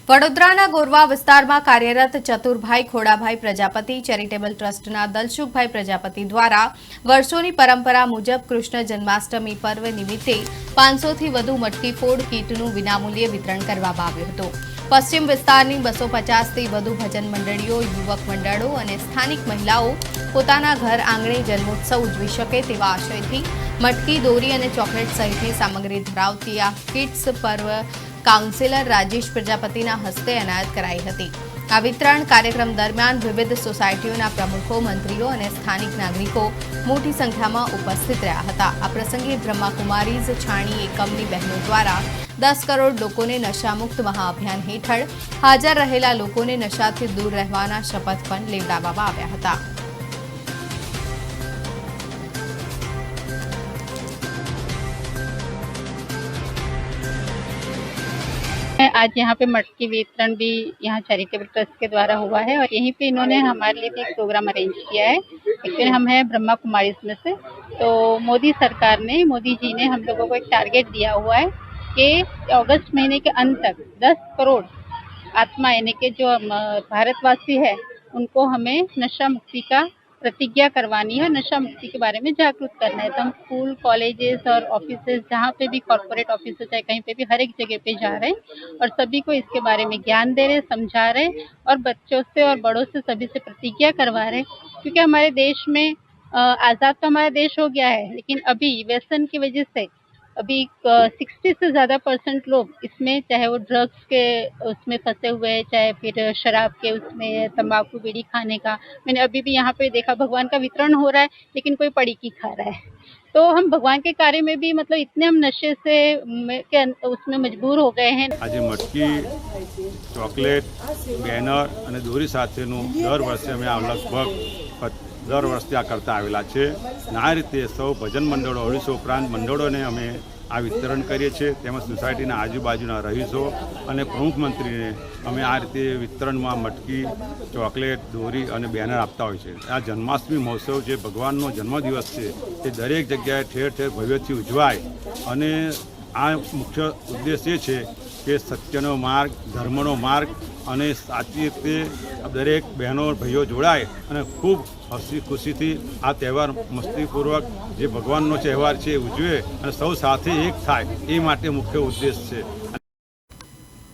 વડોદરાના ગોરવા વિસ્તારમાં કાર્યરત ચતુરભાઈ ખોડાભાઈ પ્રજાપતિ ચેરિટેબલ ટ્રસ્ટના દલસુખભાઈ પ્રજાપતિ દ્વારા વર્ષોની પરંપરા મુજબ કૃષ્ણ જન્માષ્ટમી પર્વ નિમિત્તે 500થી વધુ મટકી ફોડ કીટનું વિનામૂલ્યે વિતરણ કરવામાં આવ્યું હતું। પશ્ચિમ વિસ્તારની 250થી વધુ ભજન મંડળીઓ, યુવક મંડળો અને સ્થાનિક મહિલાઓ પોતાના ઘર આંગણે જન્મોત્સવ ઉજવી શકે તેવા આશયથી મટકી, દોરી અને ચોકલેટ સહિતની સામગ્રી ધરાવતી આ કિટ્સ પર્વ કાઉન્સિલર રાજેશ પ્રજાપતિના હસ્તે એનાયત કરાઈ હતી। આ વિતરણ કાર્યક્રમ દરમિયાન વિવિધ સોસાયટીઓના પ્રમુખો, મંત્રીઓ અને સ્થાનિક નાગરિકો મોટી સંખ્યામાં ઉપસ્થિત રહ્યા હતા। આ પ્રસંગે બ્રહ્માકુમારીઝ છાણી એકમની બહેનો દ્વારા 10 કરોડ લોકોને નશામુક્ત મહાઅભિયાન હેઠળ હાજર રહેલા લોકોને નશાથી દૂર રહેવાના શપથ પણ લેવડાવવામાં આવ્યા હતા। आज यहाँ पे मटकी वितरण भी यहाँ चैरिटेबल ट्रस्ट के द्वारा हुआ है और यहीं पे इन्होंने हमारे लिए भी एक प्रोग्राम अरेंज किया है। एक्चुअली हम हैं ब्रह्मा कुमारी में से, तो मोदी जी ने हम लोगों को एक टारगेट दिया हुआ है कि अगस्त महीने के अंत तक 10 करोड़ आत्मा यानी कि जो भारतवासी है उनको हमें नशा मुक्ति का प्रतिज्ञा करवानी है, नशा मुक्ति के बारे में जागरूक करना है। तो हम स्कूल, कॉलेजेस और ऑफिसेज, जहाँ पे भी कॉर्पोरेट ऑफिस हो चाहे कहीं पे भी, हर एक जगह पे जा रहे हैं और सभी को इसके बारे में ज्ञान दे रहे, समझा रहे और बच्चों से और बड़ों से सभी से प्रतिज्ञा करवा रहे। क्योंकि हमारे देश में आज़ाद तो हमारा देश हो गया है, लेकिन अभी व्यसन की वजह से अभी 60 से ज़्यादा % लोग इसमें, चाहे वो ड्रग्स के उसमें फंसे हुए हैं, चाहे फिर शराब के उसमें, तंबाकू बीड़ी खाने का। मैंने अभी भी यहाँ पे देखा भगवान का वितरण हो रहा है लेकिन कोई पड़ी की खा रहा है। तो हम भगवान के कार्य में भी मतलब इतने हम नशे से उसमें मजबूर हो गए हैं। आज मटकी, चॉकलेट, बेनर અને દોરી સાથેનું દર વર્ષે અમે આ લગભગ દર વર્ષથી આ કરતા આવેલા છે। આ રીતે સૌ ભજન મંડળો, 250 ઉપરાંત મંડળોને અમે આ વિતરણ કરીએ છીએ। તેમજ સોસાયટીના આજુબાજુના રહીશો અને પ્રમુખ મંત્રીને અમે આ રીતે વિતરણમાં મટકી, ચોકલેટ, દોરી અને બેનર આપતા હોય છે। આ જન્માષ્ટમી મહોત્સવ જે ભગવાનનો જન્મદિવસ છે એ દરેક જગ્યાએ ઠેર ઠેર ભવ્યથી ઉજવાય અને આ મુખ્ય ઉદ્દેશ એ છે કે સત્યનો માર્ગ, ધર્મનો માર્ગ અને સાચી રીતે દરેક બહેનો ભાઈઓ જોડાય અને ખૂબ હસી ખુશીથી આ તહેવાર મસ્તીપૂર્વક જે ભગવાનનો તહેવાર છે એ ઉજવે અને સૌ સાથે એક થાય, એ માટે મુખ્ય ઉદ્દેશ છે।